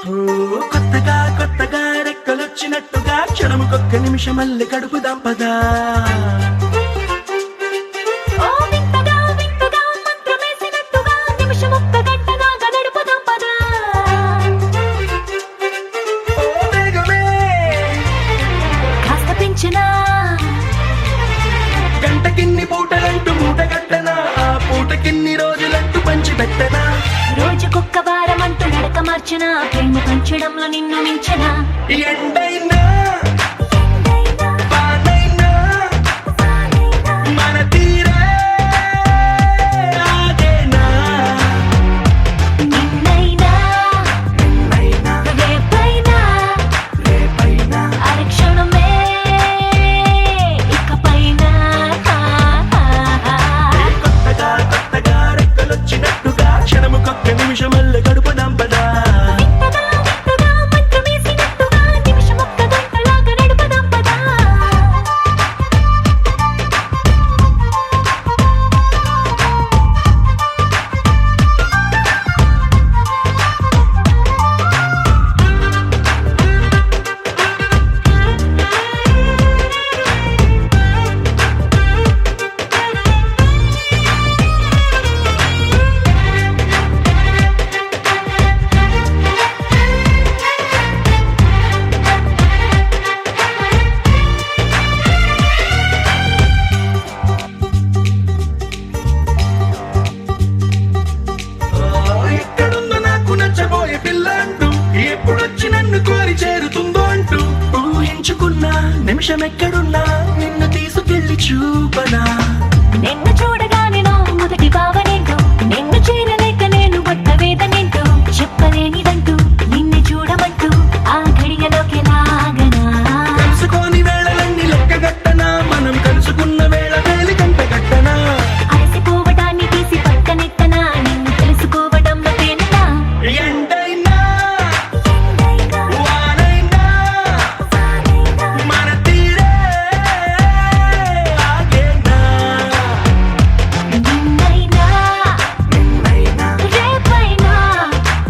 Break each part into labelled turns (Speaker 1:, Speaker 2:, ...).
Speaker 1: కొత్తగా కొత్తగా రెక్కలొచ్చినట్టుగా క్షణముకొక్క నిమిషమల్లి గడుపుదాం పదా. గంటకిన్ని పూటలంటూ మూట కట్టనా, ఆ పూటకిన్ని రోజులంటూ పంచి పెట్టనా.
Speaker 2: రోజుకొక్క వారం అంటూ నడక మార్చనా, ప్రేమ పంచడంలో నిన్ను మించనా.
Speaker 1: ఎండైనా వానైనా మన తీరే ఆగేనా.
Speaker 2: నిన్నైనా రేపైనా అరక్షణమే ఇకపైన.
Speaker 1: కొత్తగా కొత్తగా రెక్కలొచ్చినట్టుగా క్షణముకొక్క నిమిషమల్లి గడుపుదాం పదా. ఎప్పుడొచ్చి నన్ను కోరి చేరుతుందో అంటూ ఊహించుకున్నా నిమిషం ఎక్కడున్నా నిన్ను తీసుకెళ్లి చూపనా.
Speaker 2: నిన్ను చూడగానే నా మొదటి భావనేంటో, నిన్ను చేరలేక నేను పడ్డ వేదనేంటో, చెప్పలేనిదంటూ నిన్ను చూడమంటూ ఆ ఘడియలోకి లాగనా.
Speaker 1: కలుసుకోని వేళలన్నీ లెక్క గట్టనా, మనం కలుసుకున్న వేళ వేలి కంట గట్టనా.
Speaker 2: అలసిపోవటాన్ని తీసి పక్కనెట్టనా, నిన్ను తెలుసుకోవడంలో తేనెనా.
Speaker 1: ఎండైనా వానైనా మన తీరే ఆగేనా.
Speaker 2: నిన్నైనా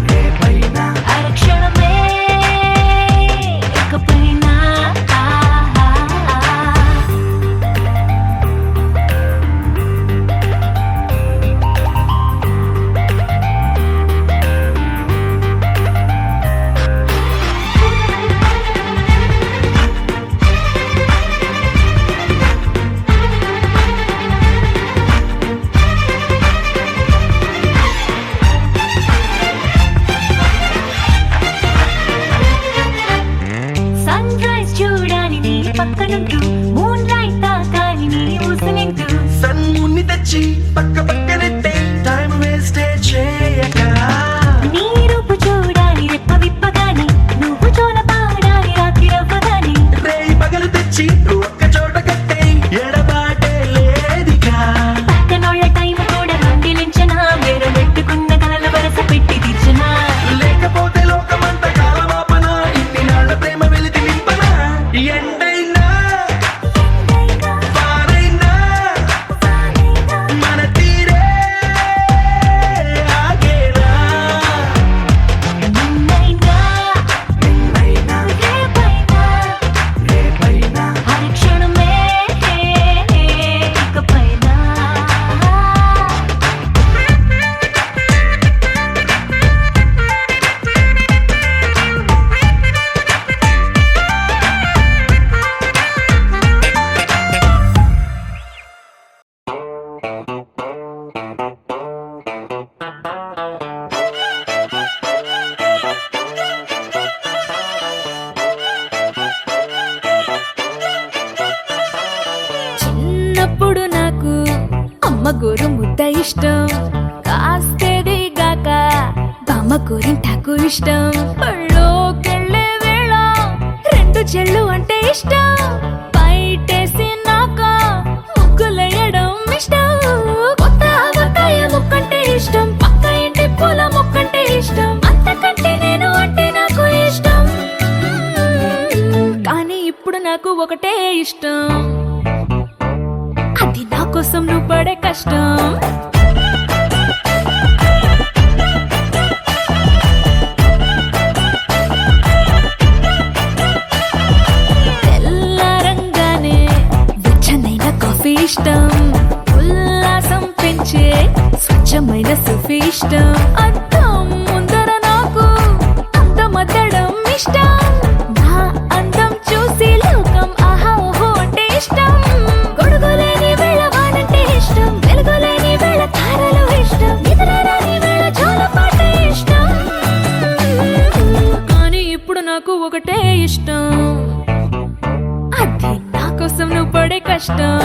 Speaker 2: రేపైనా అరక్షణమే ఇకపైన. సన్ రైజ్ చూడాలి నీ పక్కనుంటూ, మూన్ లైట్ తాకాలి నీ ఊసలింటూ.
Speaker 1: సన్ముని తెచ్చి పక్క పక్కనెట్టే టైం వేస్ట్ చేయక.
Speaker 2: నీ రూపు చూడాలి రెప్ప విప్పగాని, నువ్వు జోల పాడాలి రాత్రి రవ్వగాని.
Speaker 1: రేయి పగలు తెచ్చి ఒక్క చోట కట్టే ఎడబాటే లేదిగా.
Speaker 2: పక్కనోళ్ళ టైం కూడా దొంగిలించనా, వేరు పెట్టుకున్న కలల వరస పెట్టి తీర్చనా.
Speaker 1: లేకపోతే లోకమంత కాలమాపన, ఇన్ని నాళ్ళ ప్రేమ వెలితి నింపనా. ఎండైనా వానైనా మన తీరే ఆగేనా.
Speaker 2: నిన్నైనా రేపైనా అరక్షణమే ఇకపైన.
Speaker 3: చిన్నప్పుడు నాకు అమ్మ గోరు ముద్ద ఇష్టం, కాస్తేది గాక బామ్మ గోరింటాకు ఇష్టం. పళ్ళోకెళ్ళే వేళ రెండు చెళ్ళు అంటే ఇష్టం, బయటేసి నాక ముగ్గులేయడం ఇష్టం. కొత్త ఆవకాయ ముక్కంటే ఇష్టం, పక్క ఇంటి పూల మొక్కంటే ఇష్టం. అంతకంటే నేను అంటే నాకు ఇష్టం, కానీ ఇప్పుడు నాకు ఒకటే ఇష్టం, అది నా కోసం నువ్వు పడే కష్టం. అందమైన సెల్ఫీ ఇష్టం అద్దం ముందర నాకు అందమద్దడం ఇష్టం నా అందం చూసి లోకం ఆహా ఓహో అంటే ఇష్టం గొడుగులేని వేళ వానంటే ఇష్టం వెలుగులేని వేళ తారలు ఇష్టం నిద్రరాని వేళ జోలపాట ఇష్టం కానీ ఇప్పుడు నాకు ఒకటే ఇష్టం అది నా కోసం నువ్వు పడే కష్టం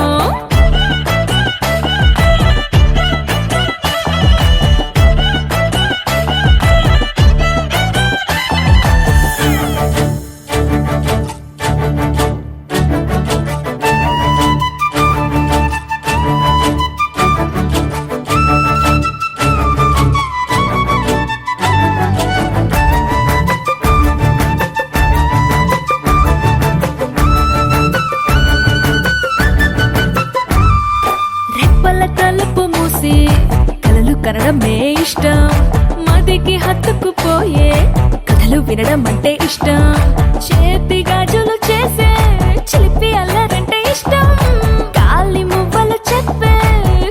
Speaker 3: తలుపు మూసి కలలు కనడమే ఇష్టం మదికి హత్తుకుపోయే కథలు వినడం అంటే ఇష్టం చేతి గాజులు చేసే చిలిపి అల్లరంటే ఇష్టం గాలి మువ్వలు చెప్పే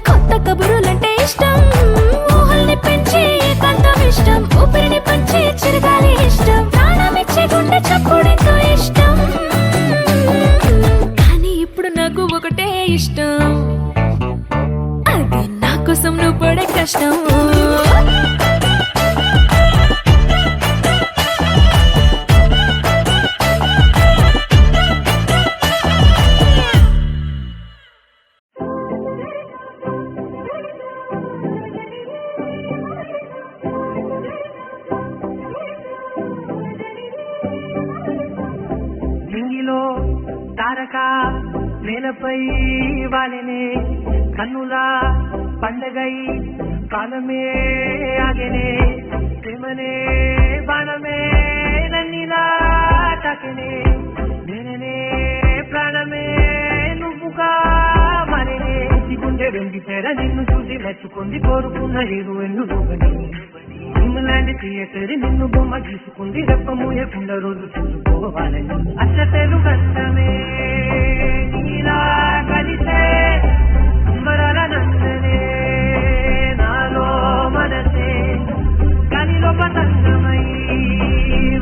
Speaker 3: కొత్త కబురులంటే ఇష్టం ఊహల్ని పెంచి ఏకాంతం ఇష్టం ఊపిరిని పంచి చిరగాలి ఇష్టం ప్రాణమిచ్చే గుండె చప్పుడెంతో ఇష్టం కానీ ఇప్పుడు నాకు ఒకటే ఇష్టం అది నా కోసం నువ్వు పడే కష్టం
Speaker 4: నింగిలో తారక నేలపై వాలినే కన్నులా పండగై కాలమే ఆగెనే ప్రేమనే బాణమే నన్నిలా తాకినే నేననే ప్రాణమే నువ్వుగా మరినే గుండె వెండితేర నిన్ను చూసి మెచ్చుకుంది కోరుకున్న హీరో ఎన్ను నువ్వని సిమ్లాంటి థియేటర్ నిన్ను బొమ్మ తీసుకుంది రెప్ప మూయకుండా రోజు చూసుకోవాలని అచ్చతెలు కష్టమే నీలా కలిసే అంబరాల నందనే నాలో మనసే కనిలో పతంగమై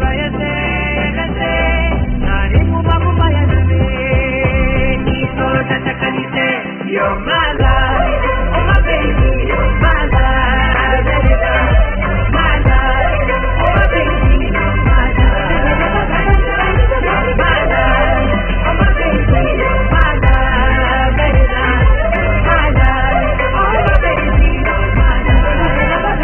Speaker 4: వయసే ఎగసే నారేము బాబు పయనమే నీతో జత కలిసే You're my life, oh my baby, you're my life, my life, oh my baby, you're my life, my life, oh my baby, you're my life, my life, oh my baby, you're my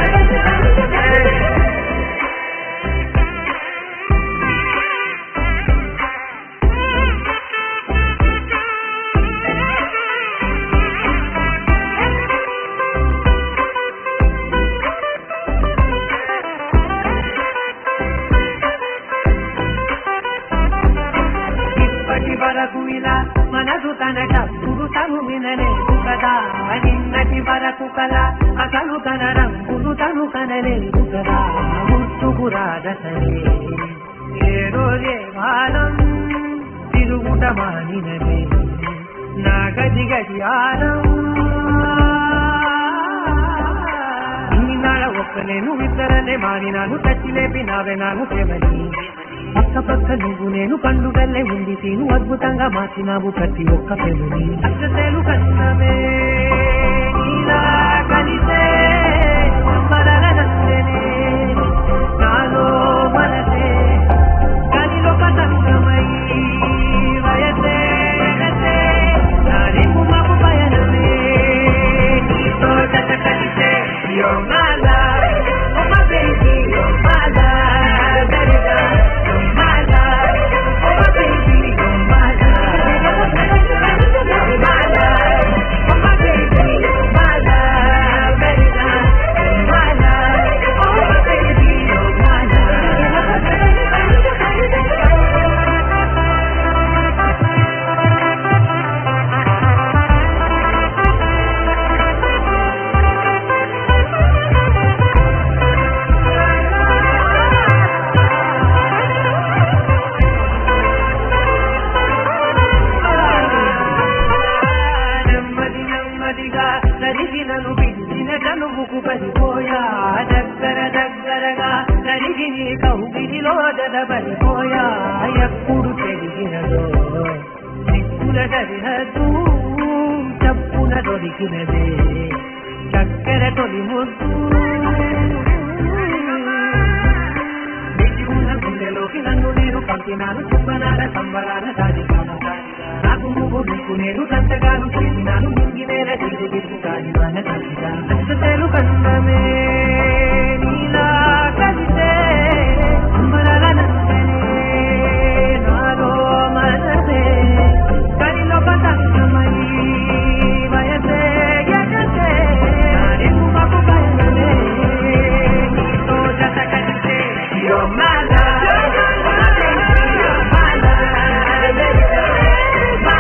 Speaker 4: ఇప్పటి వరకు ఇలా మనసు తన డబ్బులు తను వినలేదు కదా నిన్నటి వరకు కల అసలు తన రంగులు తను కనలేదు కదా ముట్టుకు రాదసలే ఏ రోజే వారం తిరుగుట మానినదే నా గది గది ఆరం ఇన్నాళ్ళ ఒక్కనేను ఇద్దరనే మారినాను తచ్చి లేపి నావే నాను ప్రేమని పక్క పక్క నువ్వు నేను పండుగల్లే ఉంది తీను అద్భుతంగా మార్చినావు ప్రతి ఒక్క పెళ్ళి అచ్చతేలు కష్టమే నీలా కలిసే అంబరాల నందనే నాలో మనసే కనిలో పతంగమై వయసే ఎగసే నారేము మాపు పయనమే నీతో జత కలిసే You're my life, oh my baby, you're my life, you're my life, oh my baby, you're my life, you're my life, oh my baby, you're my life, you're my life, oh my baby, you're my life. నువ్వుకు పడిపోయా దగ్గర దగ్గరగా జరిగి నీ కౌగిలిలో జడబడిపోయా ఎప్పుడు పెరిగినదో సిక్కుల సరిహద్దు చప్పున దొరికినదే చక్కెర తొలి ముద్దు గుండెలోకి నన్ను నేను పంపినాను చుప్పనాల సంబరాల దాడిగాను నాకు నువ్వు నీకు నేను సంతగాను చేసినాను నింగి నేల తిరుగు తిరుగు కాని మన తల్లిగా అచ్చతేలు కన్నమే నీలా కలిసే సంబరాల నందనే నాలో మనసే కరిలో పతంగమై వయసే ఎగసే నారెము బాబు కన్నమే నీతో జత కలిసే You're my love, you're my love, my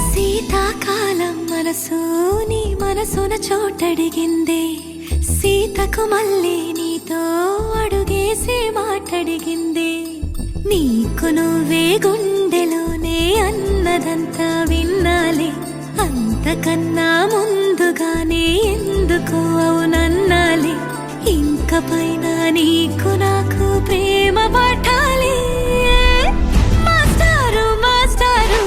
Speaker 3: శీతాకాలం మనసు నీ మనసున చోటడిగిందే సీతకు మళ్ళీ నీతో అడుగేసి మాటడిగిందే నీకు నువ్వే గుండెలోనే అన్నదంతా విన్నాలే అంతకన్నా ముందుగానే ఎందుకు అవునన్నాలే ఇంక పైన నీకు నాకు ప్రేమ పాఠాలే మాస్టారు మాస్టారు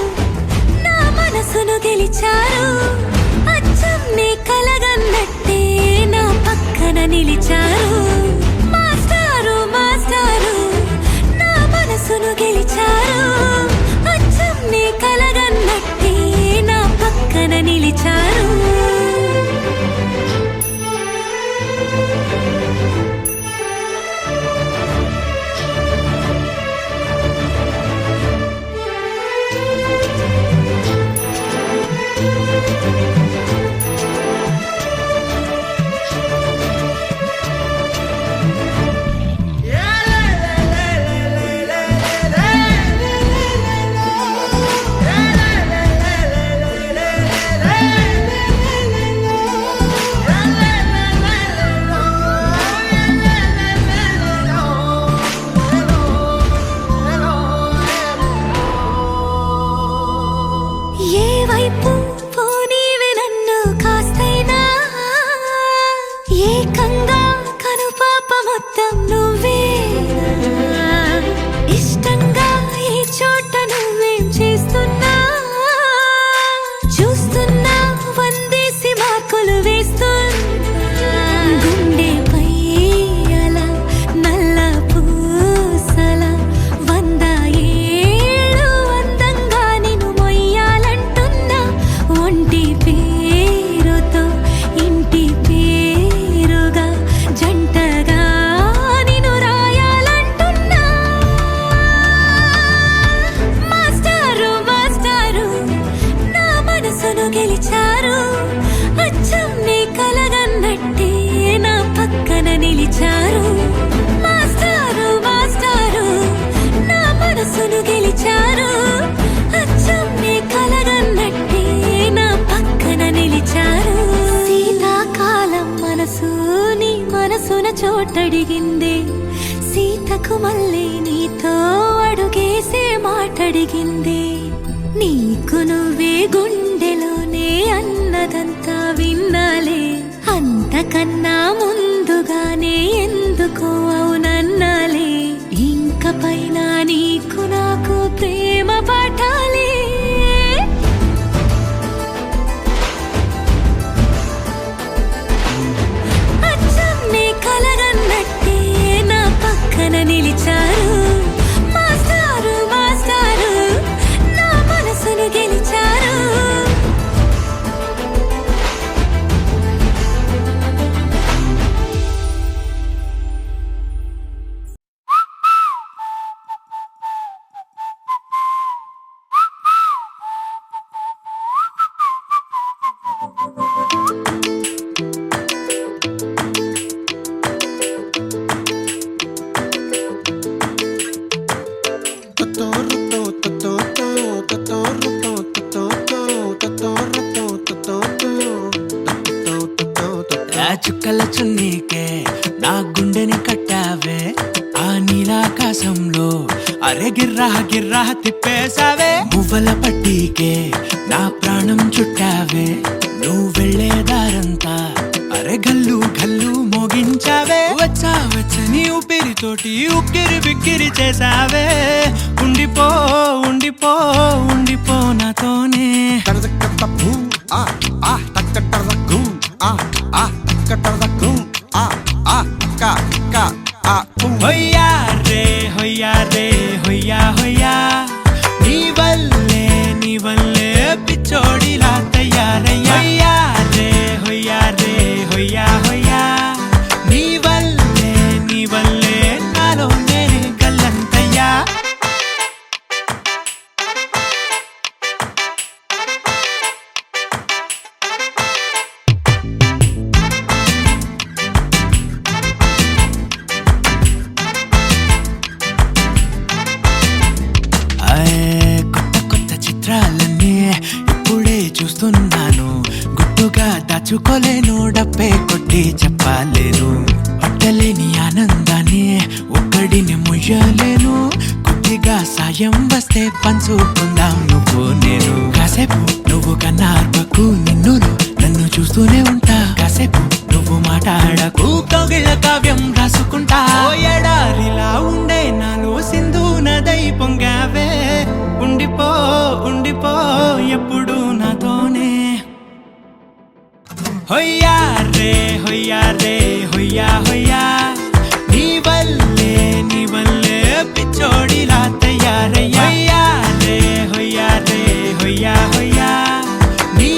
Speaker 3: నా మనసును గెలిచారు అచ్చం నీ కలగన్నట్టే నా పక్కన నిలిచారు మాస్టారు మాస్టారు నా మనసును గెలిచారు అచ్చం నీ కలగన్నట్టే నా పక్కన నిలిచారు చోటడిగిందే సీతకు మళ్ళీ నీతో అడుగేసే మాటడిగిందే నీకు నువ్వే గుండెలోనే అన్నదంతా విన్నాలే అంతకన్నా ముందుగానే ఎందుకో అవునన్నాలే ఇంక పైన నీకు నాకు ప్రేమ పాఠాలే
Speaker 1: చుక్కల చున్నీకే నా గుండెని కట్టావే ఆ నీలాకాశంలో అరే గిర్రా గిర్రా తిప్పేశావే మువ్వల పట్టీకే నా ప్రాణం చుట్టావే నువ్వు వెళ్ళే దారంతా అరే గల్లు గల్లు మోగించావే వచ్చా వచ్చని ఊపిరితోటి ఉక్కిరి బిక్కిరి చేసావే ఉండిపో ఉండిపో ఉండిపో నాతోనే హొయ్యా రే హొయ్యా రే హొయ్యా హొయ్యా నీ వల్లే పిచ్చోడిలా తయారయ్యా హొయ్యా రే హొయ్యా హొయ్యా నీ వల్లే నాలో నేనే గల్లంతయ్యా కొత్త చిత్రాలన్నీ ఇప్పుడే చూస్తున్నాను గుట్టుగా దాచుకోలేను డబ్బే కొట్టి చెప్పలేను పట్టలేని ఆనందాన్ని ఒక్కడిని ముయ్యలేను కొద్దిగా సాయం వస్తే పంచుకుందాం నువ్వు నేను కాసేపు నువ్వు కన్నార్పకు నిన్ను నన్ను చూస్తూనే ఉంటా కాసేపు నువ్వు మాట్లాడకు కౌగిళ్ళ కావ్యం రాసుకుంటా ఎడారిలా ఉండే నాలో సింధు నదై పొంగావే ఉండిపో ఉండిపో ఎప్పుడు నాతోనే హొయ్యా రే హొయ్యా రే హొయ్యా హొయ్యా నీ వల్లే పిచ్చోడిలా తయారయ్యా హొయ్యా రే హొయ్యా హొయ్యా నీ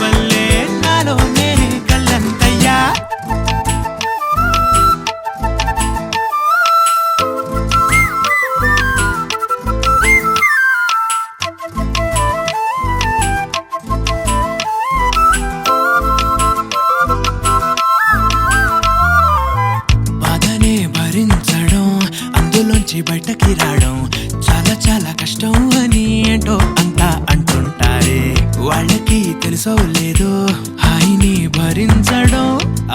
Speaker 1: వల్లే నాలో నేనే కల్లంతయ్యా బాధనే భరించడం అందులోంచి బయటకి రావడం చాలా చాలా కష్టం అని ఏంటో అంతా అంటుంటారే వాళ్ళకి తెలుసో లేదో హాయిని భరించడం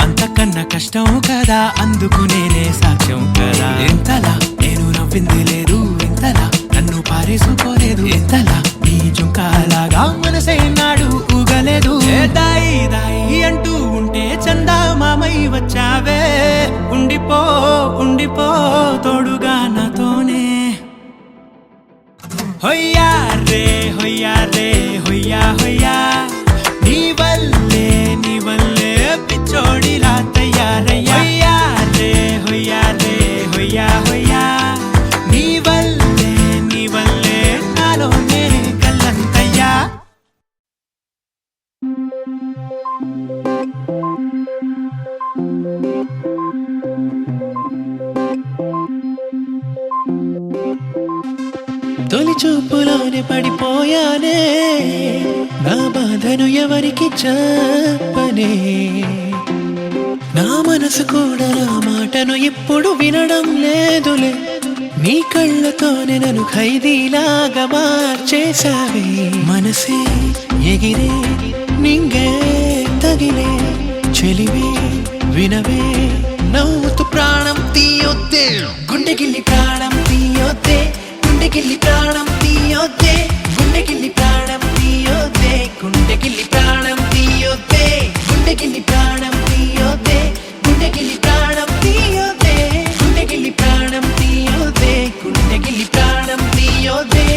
Speaker 1: అంతకన్నా కష్టం కదా అందుకు నేనే సాక్ష్యం కదా ఎంతలా నేను నవ్వింది లేదు ఎంతలా నన్ను పారేసుకోలేదు ఎంతలా నీ జుంకాలాగా మనసే నాడు ఊగలేదు దాయి దాయి అంటూ ఉంటే చందా మామై వచ్చావే ఉండిపో ఉండిపో తోడుగా నాతోనే హొయ్యా రే హొయ్యా రే హొయ్యా హొయ్యా నీ వల్లే పిచ్చోడిలా తయారయ్యా హొయ్యా రే హొయ్యా హొయ్యా నీ వల్లే నాలో నేనే గల్లంతయ్యా
Speaker 5: తొలి చూపులోనే పడిపోయానే నా బాధను ఎవరికి చెప్పనే నా మనసు కూడా నా మాటను ఇప్పుడు వినడం లేదులే నీ కళ్ళతోనే నన్ను ఖైదీలాగా మార్చేశావే మనసే ఎగిరే నింగే తగిలే చెలివే వినవే నవ్వుతూ ప్రాణం తీయొద్దే గుండెగిల్లి ప్రాణం తీయొద్దే గుండెగిల్లి ప్రాణం తీయొద్దే గుండెగిల్లి ప్రాణం తీయొద్దే గుండెగిల్లి ప్రాణం తీయొద్దే గుండెగిల్లి ప్రాణం తీయొద్దే గుండెగిల్లి ప్రాణం తీయొద్దే గుండెగిల్లి ప్రాణం తీయొద్దే గుండెగిల్లి ప్రాణం తీయొద్దే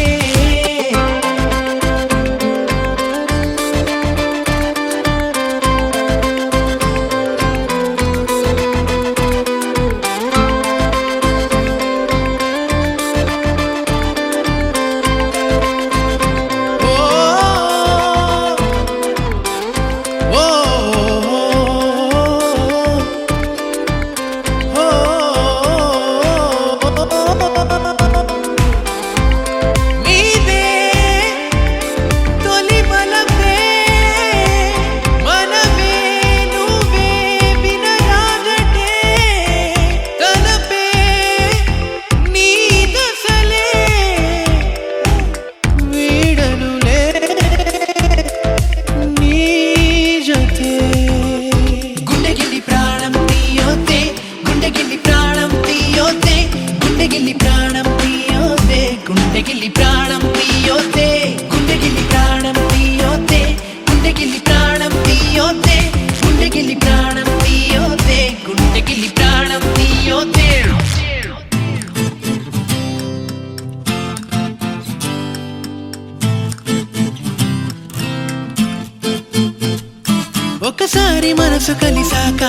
Speaker 5: ఒక్కసారి మనసు కలిసాక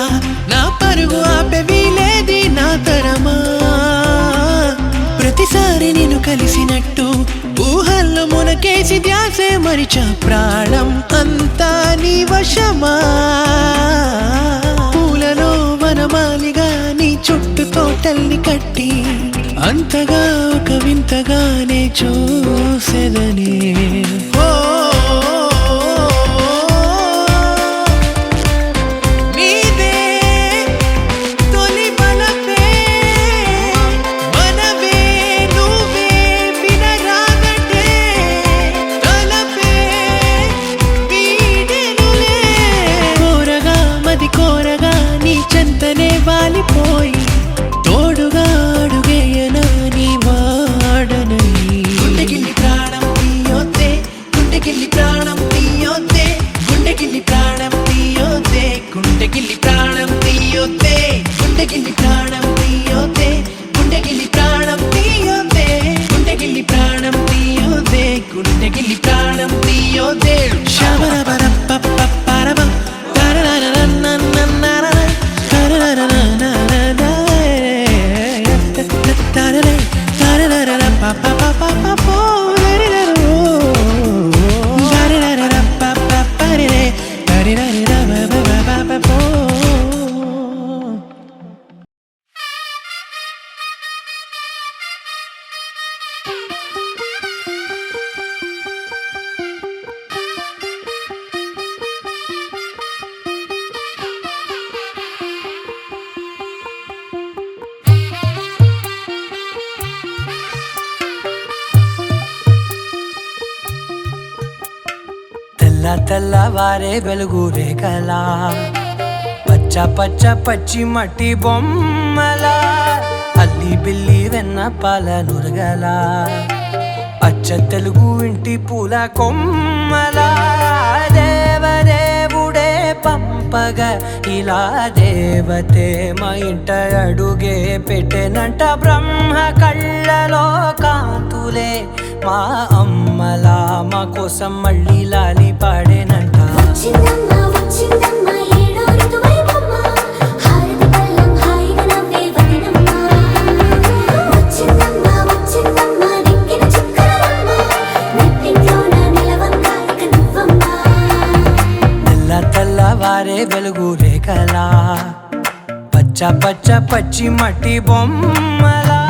Speaker 5: నా పరుగు ఆపే వీలేది నా తరమా ప్రతిసారి నేను కలిసినట్టు ఊహల్లో మునకేసి ధ్యాసే మరిచా ప్రాణం అంతా నీ వశమా పూలలో వనమాలిగా నీ చుట్టూ తోటల్ని కట్టి అంతగా ఒక వింతగానే చూసేదని వాలిపోయి తోడుగా అడుగేయనా నీ వాడనై గుండెకిల్లి ప్రాణం తీయొద్దే గుండెకిల్లి ప్రాణం తీయొద్దే గుండెకిల్లి ప్రాణం తీయొద్దే గుండెకిల్లి ప్రాణం తీయొద్దే గుండెకిల్లి ప్రాణం తీయొద్దే గుండెకిల్లి ప్రాణం తీయొద్దే గుండెకిల్లి ప్రాణం తీయొద్దే గుండెకిల్లి ప్రాణం తీయొద్దే శబరబరపపపరబ
Speaker 6: తెల్లవారే వెలుగు రేఖలా పచ్చ పచ్చ పచ్చి మట్టి బొమ్మలా అల్లి బిల్లి వెన్న పాల నురగలా అచ్చ తెలుగు ఇంటి పూల కొమ్మలా దేవదేవుడే పంపగా ఇలా దేవతే మా ఇంట అడుగే పెట్టెనంట బ్రహ్మ కళ్ళలో కాంతులే మా అమ్మలా మా కోసం మళ్ళీ లాలి పాడేనంట
Speaker 3: వచ్చిందమ్మా వచ్చిందమ్మా ఏడో ఋతువైవమ్మ హారతి పళ్ళం హాయిగా నవ్వే వదనమ్మ వచ్చిందమ్మా వచ్చిందమ్మా దిక్కిన చుక్కలమ్మ నెట్టింట్లోన నిలవంగా ఇక నువ్వమ్మా
Speaker 6: తెల్లవారే వెలుగు రేఖలా పచ్చ పచ్చ పచ్చి మట్టి బొమ్మలా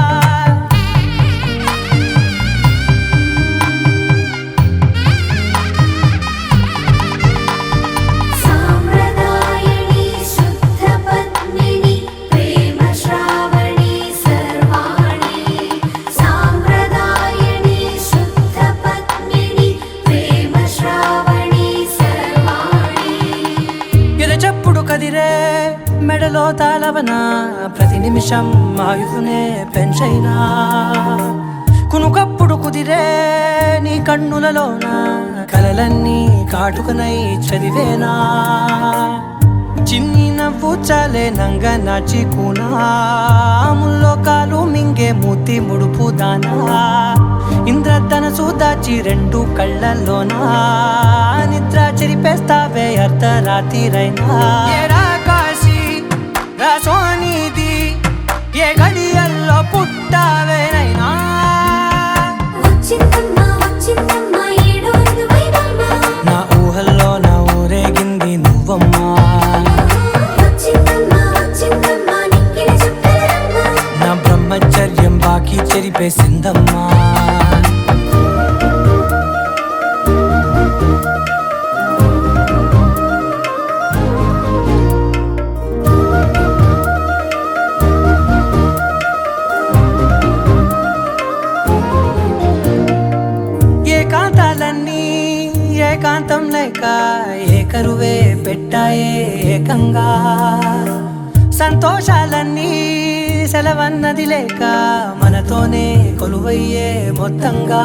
Speaker 3: సాంప్రదాయని శుద్ధ పద్మిని ప్రేమ శ్రావణి సర్వాణి సాంప్రదాయని శుద్ధ పద్మిని ప్రేమ శ్రావణి సర్వాణి
Speaker 6: ఎరచప్పుడు కదిరే మెడలో తాళవన ప్రతి నిమిషం ఆయుధునే పెంచైనా కునుకప్పుడు కుదిరే నీ కన్నులలోన కలలన్నీ కాటుకనై చదివేనా చిన్ని నవ్వు చాలే నంగ నాచి కూనాముల్లో కాలు మింగే మూతి ముడుపు దానా ఇంద్రధనసు దాచి రెండు కళ్ళల్లోనా నిద్ర చెరిపేస్తావే అర్ధరాత్రిరైనా ఏరా కాశీ రా సోనిది ఏ గడియల్లో పుట్టావేనైనా
Speaker 3: వచ్చిందమ్మా వచ్చిందమ్మా ఏడో ఋతువైవమ్మ
Speaker 6: నా ఊహల్లో నా ఊరేగింది నువ్వమ్మా
Speaker 3: వచ్చిందమ్మా వచ్చిందమ్మా నిక్కిన చుక్కలమ్మ
Speaker 6: నా బ్రహ్మచర్యం బాకీ చెరిపేసిందమ్మా ఏకాంతాలన్నీ ఏకాంతం లేక ఏకరువే పెట్టాయే ఏకంగా సంతోషాలన్నీ సెలవన్నది లేక మనతోనే కొలువయ్యే మొత్తంగా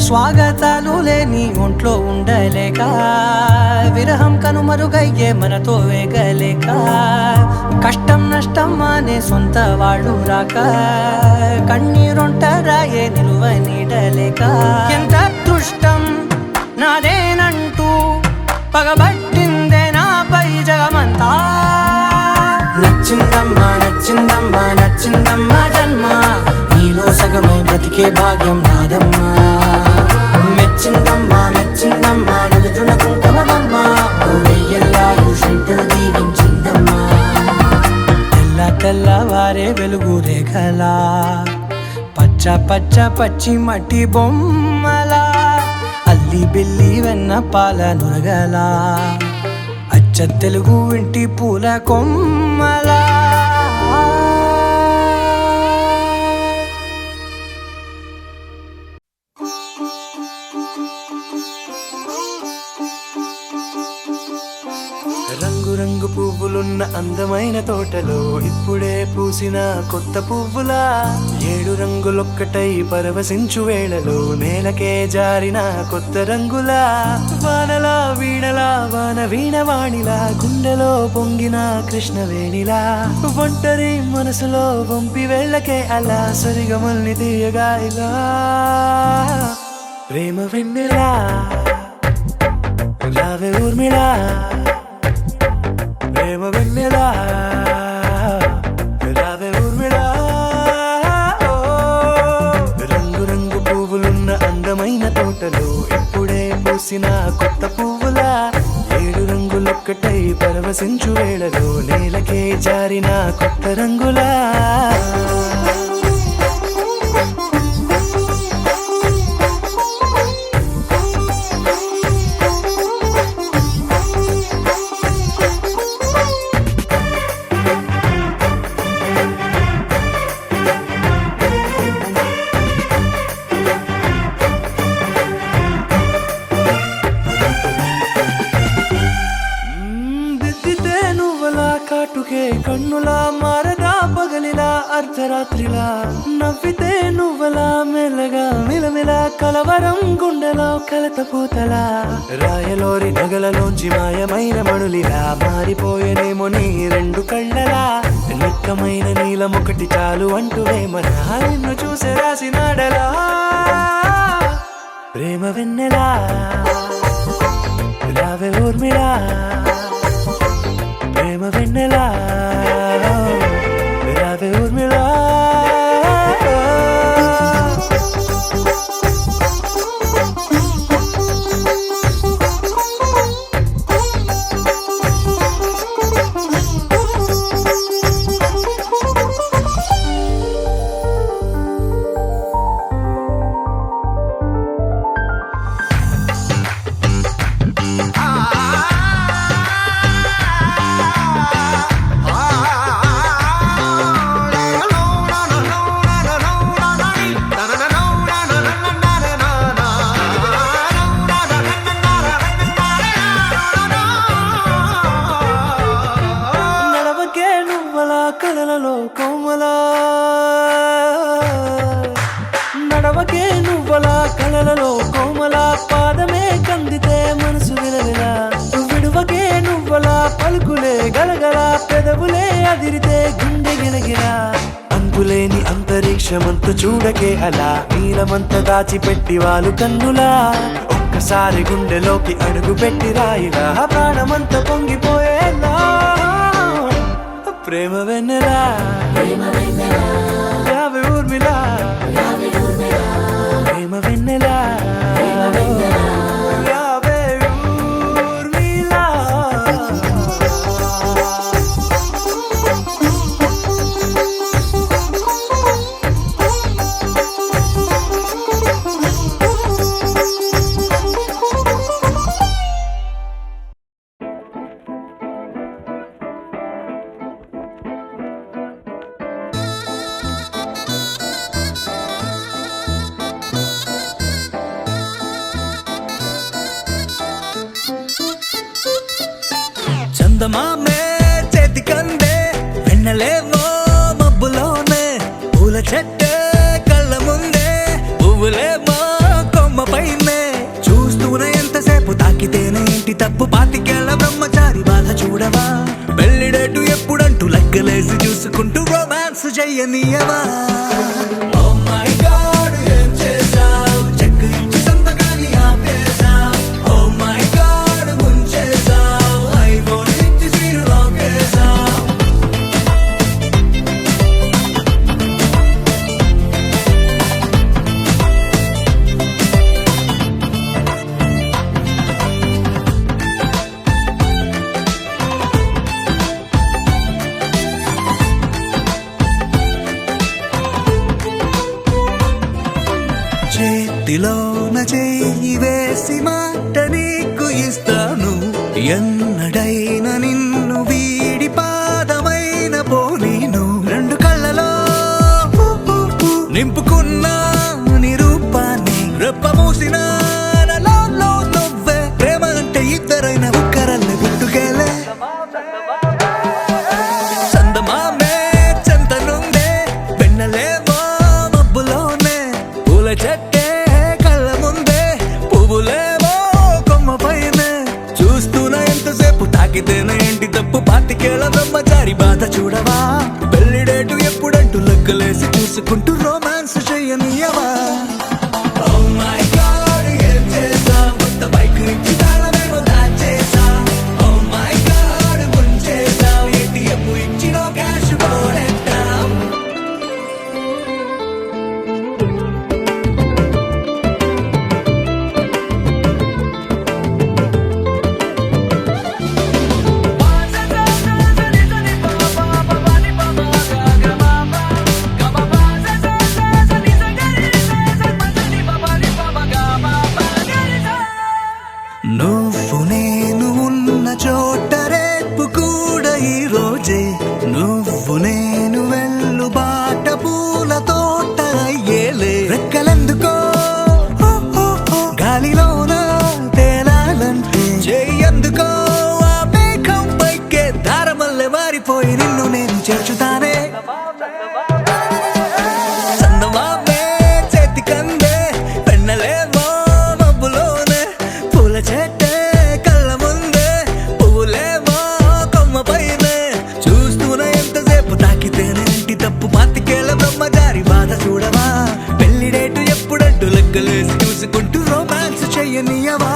Speaker 6: స్వాగతాలు లేని ఒంట్లో ఉండలేక విరహం కనుమరుగయ్యే మనతో వేగలేక కష్టం నష్టం అనే సొంత వాళ్ళు రాక కన్నీరొంటరాయే నిలువ నీడలేక ఎంత అదృష్టం నాదేనంటూ పగబట్టిందే నచ్చిందమ్మా నచ్చిందమ్మా నచ్చిందమ్మా జన్మ నీలో సగమై బ్రతికే భాగ్యం నాదమ్మా మెచ్చిందమ్మా మెచ్చిందమ్మా నలుతున కుంకుమమ్మా వెయ్యల్లాలు శంకరు దీవించిందమ్మా తెల్ల తెల్లవారే వెలుగు రేఖలా పచ్చ పచ్చ పచ్చి మట్టి బొమ్మలా అల్లి బిల్లి వెన్న పాల నురగలా అచ్చ తెలుగు ఇంటి పూల కొమ్మలా రంగు రంగు పువ్వులున్న అందమైన తోటలో ఇప్పుడే పూసిన కొత్త పువ్వులా 7 రంగులొక్కటై పరవశించు వేళలో నేలకే జారిన కొత్త రంగులా వానలా వీణలా వాన వీణవాణిలా గుండెలో పొంగిన కృష్ణవేణిలా ఒంటరి మనసులో వంపి వెళ్ళకే అలా సరిగమల్ని తీయగా ఇలా ప్రేమ వెన్నెలా రావే ఊర్మిళా ప్రేమ వెన్నెలా రావే ఊర్మిళా రంగు రంగు పువ్వులున్న అందమైన తోటలో ఇప్పుడే పూసిన కొత్త పువ్వులా 7 రంగులొక్కటై పరవశించు వేళలో నేలకే జారిన కొత్త రంగులా కాటుకే కన్నులా మారదా పగలిలా అర్ధరాత్రిలా నవ్వితే నువ్వలా మెల్లగా మిలమిలా కలవరం గుండెలో కలతపూతలా రాయలోరి నగలలోంచి మాయమైన మణులిలా మారిపోయేనేమో నీ 2 కళ్ళలా నిక్కమైన నీలమొకటి చాలు అంటూ వేమనా నిన్ను చూసే రాసినాడలా ప్రేమ వెన్నెలా రావే ఊర్మిళా ప్రేమ వెన్నెలా రావే ఊర్మిళా కలలలో కోమలా నడవకే నువ్వలా కలలలో కోమలా పాదమే కందితే మనసు విలవిలా విడువకే నువ్వలా పలుకులే గలగల పెదవులే అదిరితే గుండె గిలగిలా అంతులేని అంతరిక్షమంత చూడకే అలా నీలమంత దాచిపెట్టి వాళ్ళు కన్నులా ఒక్కసారి గుండెలోకి అడుగు పెట్టి రాయిలా ప్రాణమంత పొంగిపోయేలా ప్రేమ వెన్నెలా రావే ఊర్మిళా ప్రేమ వెన్నెలా రావే ఊర్మిళా చందమామే చేతికందే వెన్నెలేవో మబ్బులోనే పూల చెట్టే కళ్ళ ముందే పువ్వులేమో కొమ్మ పైనే చూస్తూనే ఎంతసేపు తాకితేనే ఇంటి తప్పు పాతికేళ్ల బ్రహ్మచారి బాధ చూడవా పెళ్లిడేటు ఎప్పుడంటూ లెక్కలేసి చూసుకుంటూ రొమాన్స్ చెయ్యనీయవా గుండిలోన చెయ్యి వేసి మాట నీకు ఇస్తాను ఎన్నడైనా నిన్ను వీడి పాదమైన పోనీను రెండు కళ్ళలో నింపుకున్నా నీ రూపాన్ని రెప్ప మూసిన నువ్వే ప్రేమ అంటే ఇద్దరైన ఒక్కరల్ని గుట్టుకెళ్ళే చందమామే చెంతనుందే వెన్నెలేమో మబ్బులోనే పూల చెట్టే కళ్ళ ముందే పువ్వులేమో కొమ్మ పైనే చూస్తూనే ఎంతసేపు తాకితేనే ఏంటి తప్పు పాతికేళ్ల బ్రహ్మచారి బాధ చూడవా పెళ్లిడేటు ఎప్పుడంటూ లెక్కలేసి చూసుకుంటూ రొమాన్స్ చెయ్యనియవా Oh my God, ఏం చేసా కొత్త బైక్ నుంచి తాళమేమో దాచేసా Oh my God, ముంచేసా ATM ఇచ్చినో క్యాష్ పోనెట్టా నువ్వు నేను ఉన్న చోట రేపు కూడా ఈ రోజే నువ్వు నేను వెళ్ళు బాట పూల తోట అయ్యేలే రెక్కలెందుకో గాలిలోన తేలాలంటే చెయ్యందుకో ఆ మేఘం పైకే దారమల్లె మారిపోయి నిన్ను నేను చేర్చుతానే చందమామే చేతికందే పెన్నలేమో మబ్బులోనే పూల చెట్టే కళ్ళ ముందే పువ్వులేమో కొమ్మ పైనే చూస్తూనే ఎంతసేపు తాకితేనే ఇంటి తప్పు పాతికేళ్ల బ్రహ్మచారి బాధ చూడవా పెళ్లిడేటు ఎప్పుడంటూ లెక్కలేసి చూసుకుంటూ రొమాన్స్ చెయ్యనియవా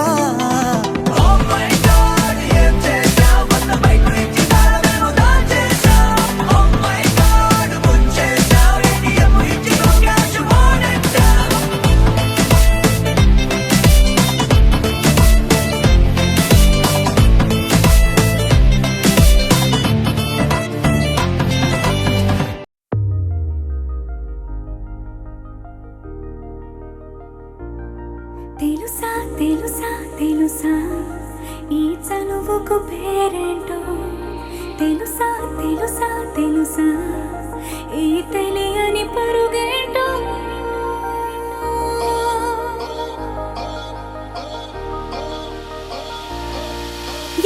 Speaker 6: Oh my God, ఏం చేశావ్ కొత్త బైక్ నుంచి తాళమేమో దాచేశావ్ Oh my God, ముంచేశావ్ ATM ఇచ్చినో క్యాష్ పోనెట్టావ్
Speaker 3: తెలుసా తెలుసా తెలుసా ఈ చనువుకు పేరేంటో తెలుసా తెలుసా తెలుసా ఈ తెలియని పరుగేంటో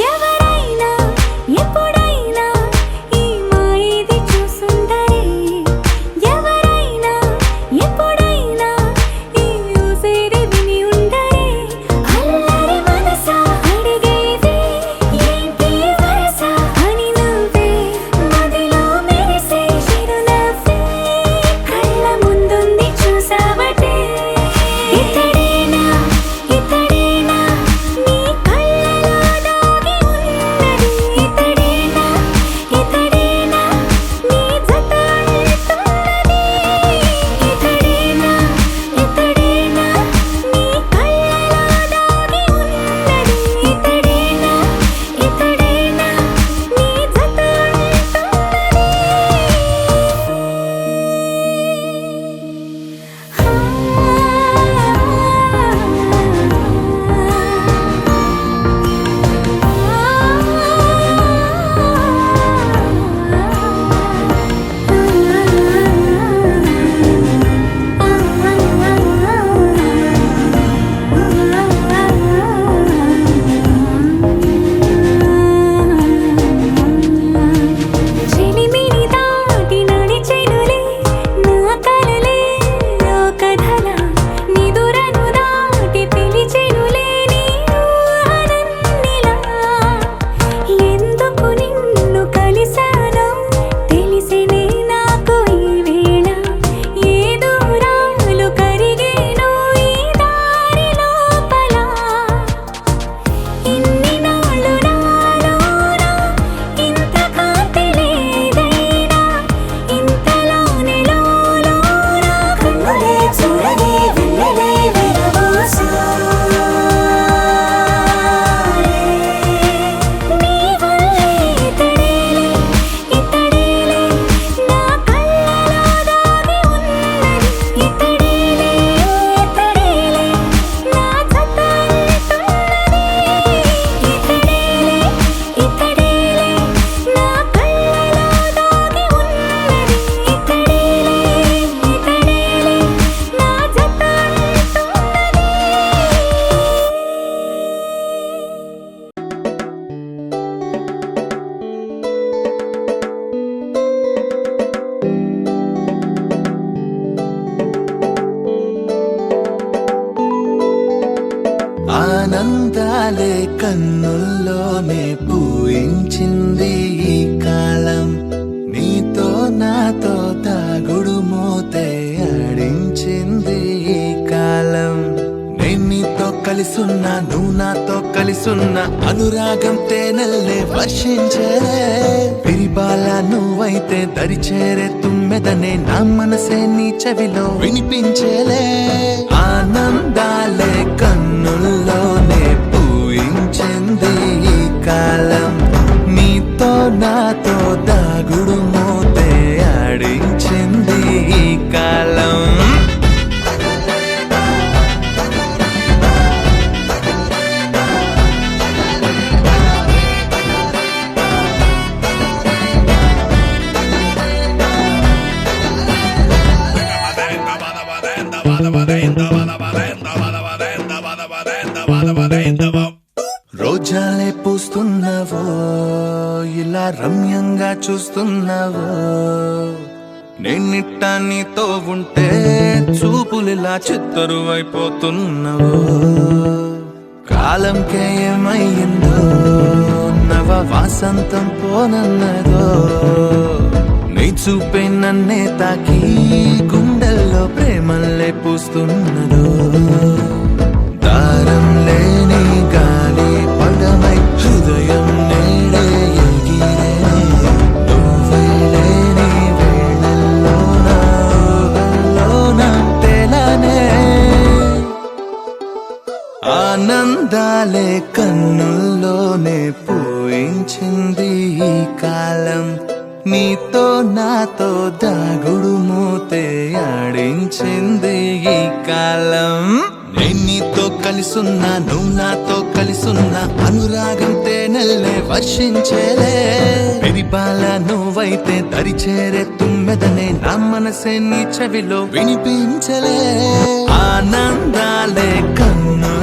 Speaker 3: ఎవరైనా ఎప్పుడైనా ఈ మాయది చూసుండరే ఎవరైనా ఎప్పుడైనా ఈ ఊసేది విని ఉండరే అల్లరి మనసా అడిగేది ఏంటి వరస అని నువ్వే మదిలో మెరిసే చిరునవ్వే కళ్ళ ముందుంది చూసావటే ఇతడేనా ఇతడేనా నీ కళ్ళలో దాగి ఉన్నది ఇతడేనా
Speaker 5: కన్నుల్లోనే పూయించింది ఈ కాలం నీతో నాతో తాగుడు మూతే ఆడించింది ఈ కాలం నేను నీతో కలిసున్నా నువ్వు నాతో కలిసున్నా అనురాగం తేనెల్లే వర్షించలే పిరిబాల నువ్వైతే దరిచేరే తుమ్మెదనే నా మనసే నీ చెవిలో వినిపించలే ఆనందాలే కన్నుల్లోనే పూయించింది ఈ కాలం నీతో నాతో దాగుడు మోతే ఆడించింది ఈ కాలం రోజాలే పూస్తున్నావో ఇలా రమ్యంగా చూస్తున్నావో నేనిట్ట నీతో ఉంటే చూపులిలా చిత్తరువైపోతున్నావో కాలంకే ఏమయ్యిందో నవ వాసంతం పోనన్నదో నీ చూపే నన్నే తాకి గుండెల్లో ప్రేమల్లే పూస్తున్నదో దారం లేని గాలి పడమై హృదయం నేడే ఎగిరే నువ్వే లేని వేళల్లోన తెలనే ఆనందాలే కన్నుల్లోనే పూయించింది ఈ కాలం నీతో నాతో దాగుడు మూతే ఆడించింది ఈ కాలం నేను నీతో కలిసున్నా నువ్వు నాతో కలిసున్నా అనురాగం తేనెల్లే వర్షించేలే పిరిబాల నువ్వైతే దరిచేరే తుమ్మెదనే నా మనసే నీ చెవిలో వినిపించలే ఆనందాలే కన్ను